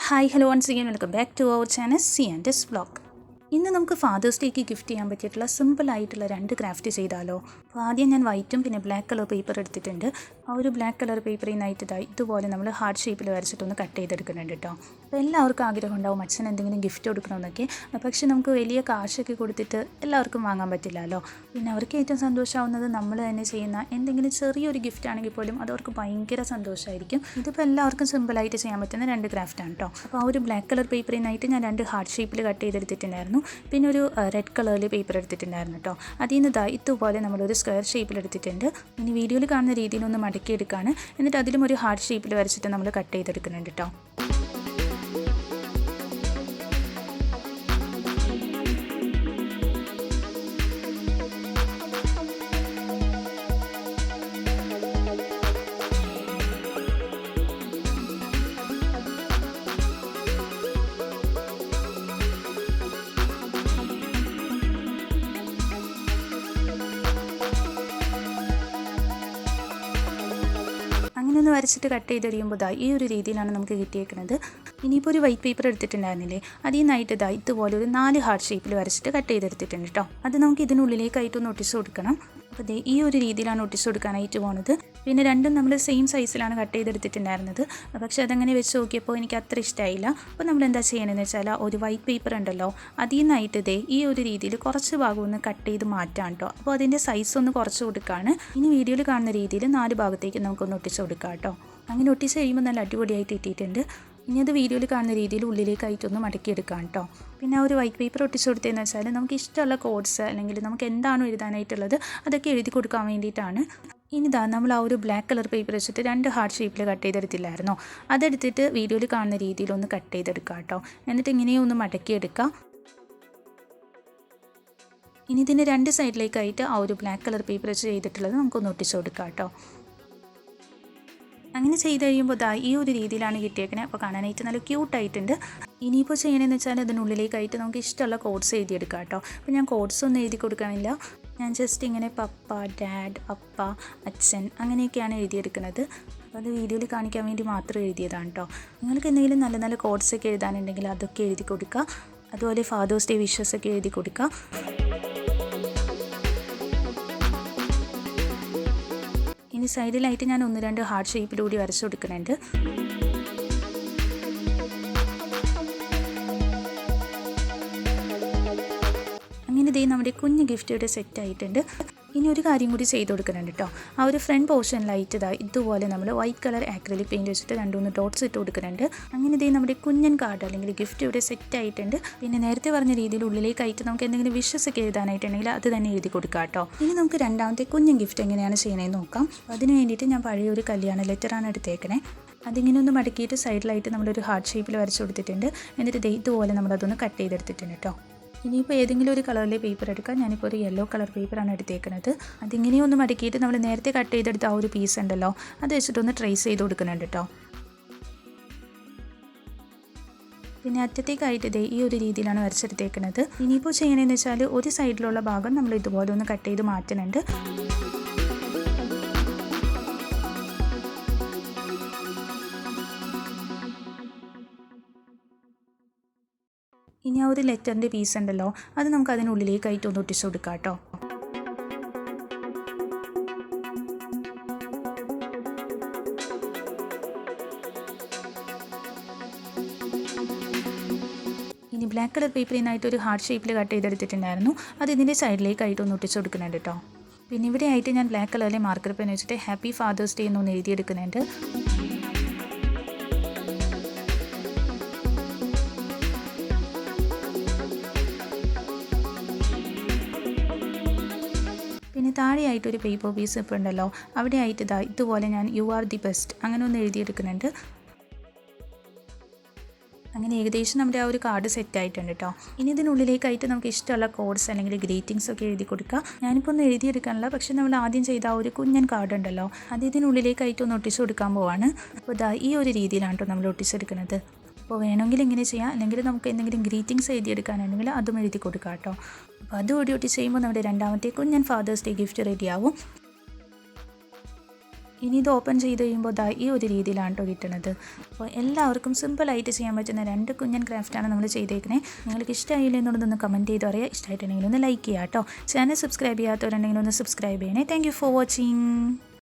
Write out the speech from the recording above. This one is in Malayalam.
Hi, hello once again, welcome back to our channel c&svlog. ഇന്ന് നമുക്ക് ഫാദേഴ്സ് ഡേക്ക് ഗിഫ്റ്റ് ചെയ്യാൻ പറ്റിയിട്ടുള്ള സിമ്പിളായിട്ടുള്ള 2 ക്രാഫ്റ്റ് ചെയ്താലോ. അപ്പോൾ ആദ്യം ഞാൻ വൈറ്റും പിന്നെ ബ്ലാക്ക് കളർ പേപ്പർ എടുത്തിട്ടുണ്ട്. ആ ഒരു ബ്ലാക്ക് കളർ പേപ്പറിൽ നിന്നായിട്ട് ഇതുപോലെ നമ്മൾ ഹാർട്ട് ഷേപ്പിൽ വരച്ചിട്ടൊന്ന് കട്ട് ചെയ്തെടുക്കുന്നുണ്ട് കേട്ടോ. അപ്പോൾ എല്ലാവർക്കും ആഗ്രഹം ഉണ്ടാവും അച്ഛൻ എന്തെങ്കിലും ഗിഫ്റ്റ് കൊടുക്കണമെന്നൊക്കെ. പക്ഷേ നമുക്ക് വലിയ കാശൊക്കെ കൊടുത്തിട്ട് എല്ലാവർക്കും വാങ്ങാൻ പറ്റില്ലല്ലോ. പിന്നെ അവർക്ക് ഏറ്റവും സന്തോഷമാവുന്നത് നമ്മൾ തന്നെ ചെയ്യുന്ന എന്തെങ്കിലും ചെറിയൊരു ഗിഫ്റ്റ് ആണെങ്കിൽ പോലും അത് അവർക്ക് ഭയങ്കര സന്തോഷമായിരിക്കും. ഇതിപ്പോൾ എല്ലാവർക്കും സിമ്പിളായിട്ട് ചെയ്യാൻ പറ്റുന്ന 2 ക്രാഫ്റ്റാണ് കേട്ടോ. അപ്പോൾ ആ ഒരു ബ്ലാക്ക് കളർ പേപ്പറിൽ നിന്നായിട്ട് ഞാൻ 2 ഹാർട്ട് ഷേപ്പിൽ കട്ട് ചെയ്തെടുത്തിട്ടുണ്ടായിരുന്നു. പിന്നെ ഒരു റെഡ് കളറിൽ പേപ്പർ എടുത്തിട്ടുണ്ടായിരുന്നു കേട്ടോ. അതിൽ നിന്ന് ഇതുപോലെ നമ്മളൊരു സ്ക്വയർ ഷേപ്പിൽ എടുത്തിട്ടുണ്ട്. ഇനി വീഡിയോയിൽ കാണുന്ന രീതിയിലൊന്ന് മടക്കിയെടുക്കുകയാണ്. എന്നിട്ട് അതിലും ഒരു ഹാർട്ട് ഷേപ്പിൽ വരച്ചിട്ട് നമ്മൾ കട്ട് ചെയ്തെടുക്കുന്നുണ്ട് കേട്ടോ. അങ്ങനെ ഒന്ന് വരച്ചിട്ട് കട്ട് ചെയ്ത് കഴിയുമ്പോൾ ഈ ഒരു രീതിയിലാണ് നമുക്ക് കിട്ടിയേക്കുന്നത്. ഇനിയിപ്പോൾ ഒരു വൈറ്റ് പേപ്പർ എടുത്തിട്ടുണ്ടായിരുന്നില്ലേ, അതിൽ നിന്നായിട്ട് ഇതുപോലെ ഒരു 4 ഹാർട്ട് ഷേപ്പിൽ വരച്ചിട്ട് കട്ട് ചെയ്തെടുത്തിട്ടുണ്ട് കേട്ടോ. അത് നമുക്ക് ഇതിനുള്ളിലേക്കായിട്ടൊന്ന് ഒട്ടിച്ച് കൊടുക്കണം. അപ്പോൾ ഈ ഒരു രീതിയിലാണ് ഒട്ടിച്ച് കൊടുക്കാനായിട്ട് പോകുന്നത്. പിന്നെ രണ്ടും നമ്മൾ സെയിം സൈസിലാണ് കട്ട് ചെയ്തെടുത്തിട്ടുണ്ടായിരുന്നത്. പക്ഷേ അതങ്ങനെ വെച്ച് നോക്കിയപ്പോൾ എനിക്ക് അത്ര ഇഷ്ടമായില്ല. അപ്പോൾ നമ്മൾ എന്താ ചെയ്യണമെന്ന് വെച്ചാൽ ഒരു വൈറ്റ് പേപ്പർ ഉണ്ടല്ലോ, അതിൽ നിന്നായിട്ട് ഈ ഒരു രീതിയിൽ കുറച്ച് ഭാഗം ഒന്ന് കട്ട് ചെയ്ത് മാറ്റാം കേട്ടോ. അപ്പോൾ അതിൻ്റെ സൈസ് ഒന്ന് കുറച്ച് കൊടുക്കുകയാണ്. ഇനി വീഡിയോയിൽ കാണുന്ന രീതിയിൽ 4 ഭാഗത്തേക്ക് നമുക്കൊന്ന് ഒട്ടിച്ച് കൊടുക്കാം കേട്ടോ. അങ്ങനെ ഒട്ടിച്ച് കഴിയുമ്പോൾ നല്ല അടിപൊളിയായിട്ട് ഇട്ടിട്ടുണ്ട്. ഇനി അത് വീഡിയോയിൽ കാണുന്ന രീതിയിൽ ഉള്ളിലേക്കായിട്ടൊന്ന് മടക്കിയെടുക്കാം കേട്ടോ. പിന്നെ ആ ഒരു വൈറ്റ് പേപ്പർ ഒട്ടിച്ച് കൊടുത്തതെന്ന് വെച്ചാൽ നമുക്ക് ഇഷ്ടമുള്ള കോഡ്സ് അല്ലെങ്കിൽ നമുക്ക് എന്താണോ എഴുതാനായിട്ടുള്ളത് അതൊക്കെ എഴുതി കൊടുക്കാൻ വേണ്ടിയിട്ടാണ്. ഇനി നമ്മൾ ആ ഒരു ബ്ലാക്ക് കളർ പേപ്പർ വെച്ചിട്ട് 2 ഹാർട്ട് ഷേപ്പിൽ കട്ട് ചെയ്തെടുത്തില്ലായിരുന്നോ, അതെടുത്തിട്ട് വീഡിയോയിൽ കാണുന്ന രീതിയിലൊന്ന് കട്ട് ചെയ്തെടുക്കാം കേട്ടോ. എന്നിട്ട് ഇങ്ങനെയും ഒന്ന് മടക്കിയെടുക്കാം. ഇനി ഇതിൻ്റെ 2 സൈഡിലേക്കായിട്ട് ആ ഒരു ബ്ലാക്ക് കളർ പേപ്പർ വെച്ച് ചെയ്തിട്ടുള്ളത് നമുക്കൊന്ന് ഒട്ടിച്ച് കൊടുക്കാം കേട്ടോ. അങ്ങനെ ചെയ്ത് കഴിയുമ്പോൾ ഈ ഒരു രീതിയിലാണ് കിട്ടിയേക്കണേ. അപ്പോൾ കാണാനായിട്ട് നല്ല ക്യൂട്ടായിട്ടുണ്ട്. ഇനിയിപ്പോൾ ചെയ്യണമെന്ന് വെച്ചാൽ അതിനുള്ളിലേക്കായിട്ട് നമുക്ക് ഇഷ്ടമുള്ള കോഡ്സ് എഴുതിയെടുക്കാം കേട്ടോ. അപ്പോൾ ഞാൻ കോഡ്സ് ഒന്നും എഴുതി കൊടുക്കണില്ല. ഞാൻ ജസ്റ്റ് ഇങ്ങനെ പപ്പ, ഡാഡ്, അപ്പ, അച്ഛൻ അങ്ങനെയൊക്കെയാണ് എഴുതിയെടുക്കുന്നത്. അപ്പോൾ അത് വീഡിയോയിൽ കാണിക്കാൻ വേണ്ടി മാത്രം എഴുതിയതാണ് കേട്ടോ. നിങ്ങൾക്ക് എന്തെങ്കിലും നല്ല നല്ല കോഡ്സൊക്കെ എഴുതാനുണ്ടെങ്കിൽ അതൊക്കെ എഴുതി കൊടുക്കുക. അതുപോലെ ഫാദേഴ്സ് ഡേ വിഷസൊക്കെ എഴുതി കൊടുക്കുക. ഇനി സൈഡിലായിട്ട് ഞാൻ 1-2 ഹാർട്ട് ഷേപ്പിലൂടെ വരച്ച് കൊടുക്കുന്നുണ്ട്. അങ്ങനെ നമ്മുടെ കുഞ്ഞ് ഗിഫ്റ്റ് ഇവിടെ സെറ്റ് ആയിട്ടുണ്ട്. ഇനി ഒരു കാര്യം കൂടി ചെയ്ത് കൊടുക്കുന്നുണ്ട് കേട്ടോ. ആ ഒരു ഫ്രണ്ട് പോർഷനിലായിട്ട് ഇതുപോലെ നമ്മൾ വൈറ്റ് കളർ ആക്രിലിക് പെയിൻറ്റ് വെച്ചിട്ട് 2-3 ഡോട്ട്സ് ഇട്ട് കൊടുക്കുന്നുണ്ട്. അങ്ങനെ നമ്മുടെ കുഞ്ഞൻ കാർഡ് അല്ലെങ്കിൽ ഗിഫ്റ്റ് ഇവിടെ സെറ്റ് ആയിട്ടുണ്ട്. പിന്നെ നേരത്തെ പറഞ്ഞ രീതിയിൽ ഉള്ളിലേക്കായിട്ട് നമുക്ക് എന്തെങ്കിലും വിഷസ് ഒക്കെ എഴുതാനായിട്ടുണ്ടെങ്കിൽ അത് തന്നെ എഴുതി കൊടുക്കാം കേട്ടോ. ഇനി നമുക്ക് രണ്ടാമത്തെ കുഞ്ഞൻ ഗിഫ്റ്റ് എങ്ങനെയാണ് ചെയ്യണമെന്ന് നോക്കാം. അതിന് വേണ്ടിയിട്ട് ഞാൻ പഴയ ഒരു കല്യാണ ലെറ്ററാണ് എടുത്തേക്കണേ. അതിങ്ങനെ ഒന്ന് മടക്കിയിട്ട് സൈഡിലായിട്ട് നമ്മളൊരു ഹാർട്ട് ഷേപ്പിൽ വരച്ച് കൊടുത്തിട്ടുണ്ട്. എന്നിട്ട് ഇതുപോലെ നമ്മളതൊന്ന് കട്ട് ചെയ്തെടുത്തിട്ടുണ്ട് കേട്ടോ. ഇനിയിപ്പോൾ ഏതെങ്കിലും ഒരു കളറിലെ പേപ്പർ എടുക്കാം. ഞാനിപ്പോൾ ഒരു യെല്ലോ കളർ പേപ്പറാണ് എടുത്തേക്കുന്നത്. അതിങ്ങനെ ഒന്ന് മടക്കിയിട്ട് നമ്മൾ നേരത്തെ കട്ട് ചെയ്തെടുത്ത ആ ഒരു പീസ് ഉണ്ടല്ലോ, അത് വെച്ചിട്ടൊന്ന് ട്രേസ് ചെയ്ത് കൊടുക്കുന്നുണ്ട് കേട്ടോ. പിന്നെ അറ്റത്തേക്കായിട്ട് ഈ ഒരു രീതിയിലാണ് വരച്ചെടുത്തേക്കുന്നത്. ഇനിയിപ്പോൾ ചെയ്യണമെന്ന് വെച്ചാൽ ഒരു സൈഡിലുള്ള ഭാഗം നമ്മൾ ഇതുപോലെ ഒന്ന് കട്ട് ചെയ്ത് മാറ്റുന്നുണ്ട്. ഇനി ആ ഒരു ലെറ്ററിൻ്റെ പീസ് ഉണ്ടല്ലോ, അത് നമുക്ക് അതിനുള്ളിലേക്കായിട്ട് ഒന്ന് ഒട്ടിച്ച് കൊടുക്കാം കേട്ടോ. ഇനി ബ്ലാക്ക് കളർ പേപ്പറിൽ നിന്നായിട്ട് ഒരു ഹാർട്ട് ഷേപ്പിൽ കട്ട് ചെയ്തെടുത്തിട്ടുണ്ടായിരുന്നു. അത് ഇതിൻ്റെ സൈഡിലേക്കായിട്ട് ഒന്ന് ഒട്ടിച്ച് കൊടുക്കുന്നുണ്ട് കേട്ടോ. പിന്നെ ഇവിടെ ആയിട്ട് ഞാൻ ബ്ലാക്ക് കളറിലെ മാർക്കർ പെൻ വെച്ചിട്ട് ഹാപ്പി ഫാദേഴ്സ് ഡേ എന്നൊന്ന് എഴുതിയെടുക്കുന്നുണ്ട്. പിന്നെ താഴെയായിട്ടൊരു പേപ്പർ പീസ് ഇപ്പോൾ ഉണ്ടല്ലോ, അവിടെ ആയിട്ട് ഇതുപോലെ ഞാൻ യു ആർ ദി ബെസ്റ്റ് അങ്ങനെ ഒന്ന് എഴുതിയെടുക്കുന്നുണ്ട്. അങ്ങനെ ഏകദേശം നമ്മുടെ ആ ഒരു കാർഡ് സെറ്റ് ആയിട്ടുണ്ട് കേട്ടോ. ഇനി ഇതിനുള്ളിലേക്കായിട്ട് നമുക്ക് ഇഷ്ടമുള്ള കോഡ്സ് അല്ലെങ്കിൽ ഗ്രീറ്റിങ്സ് ഒക്കെ എഴുതി കൊടുക്കുക. ഞാനിപ്പോൾ ഒന്നും എഴുതിയെടുക്കാനില്ല, പക്ഷേ നമ്മൾ ആദ്യം ചെയ്ത ആ ഒരു കുഞ്ഞൻ കാർഡ് ഉണ്ടല്ലോ, അത് ഇതിനുള്ളിലേക്കായിട്ട് ഒന്ന് ഒട്ടിച്ച് കൊടുക്കാൻ പോവാണ്. അപ്പോൾ ഈ ഒരു രീതിയിലാണ് കേട്ടോ നമ്മൾ ഒട്ടിച്ചെടുക്കുന്നത്. അപ്പോൾ വേണമെങ്കിൽ ഇങ്ങനെ ചെയ്യാം, അല്ലെങ്കിൽ നമുക്ക് എന്തെങ്കിലും ഗ്രീറ്റിങ്സ് എഴുതിയെടുക്കാനുണ്ടെങ്കിൽ അതും എഴുതി കൊടുക്കാം കേട്ടോ. അപ്പോൾ അതുകൂടി ഒട്ടി ചെയ്യുമ്പോൾ നമ്മുടെ രണ്ടാമത്തെ കുഞ്ഞൻ ഫാദേഴ്സ് ഡേ ഗിഫ്റ്റ് റെഡിയാവും. ഇനി ഇത് ഓപ്പൺ ചെയ്ത് കഴിയുമ്പോൾ ഈ ഒരു രീതിയിലാണ് കേട്ടോ കിട്ടുന്നത്. അപ്പോൾ എല്ലാവർക്കും സിമ്പിളായിട്ട് ചെയ്യാൻ പറ്റുന്ന 2 കുഞ്ഞൻ ക്രാഫ്റ്റാണ് നമ്മൾ ചെയ്തേക്കുന്നത്. നിങ്ങൾക്ക് ഇഷ്ടമായില്ല എന്നുള്ളതൊന്ന് കമൻറ്റ് ചെയ്ത് പറയുക. ഇഷ്ടമായിട്ടുണ്ടെങ്കിൽ ഒന്ന് ലൈക്ക് ചെയ്യുക കേട്ടോ. ചാനൽ സബ്സ്ക്രൈബ് ചെയ്യാത്തവരുണ്ടെങ്കിൽ ഒന്ന് സബ്സ്ക്രൈബ് ചെയ്യണേ. Thank you for watching.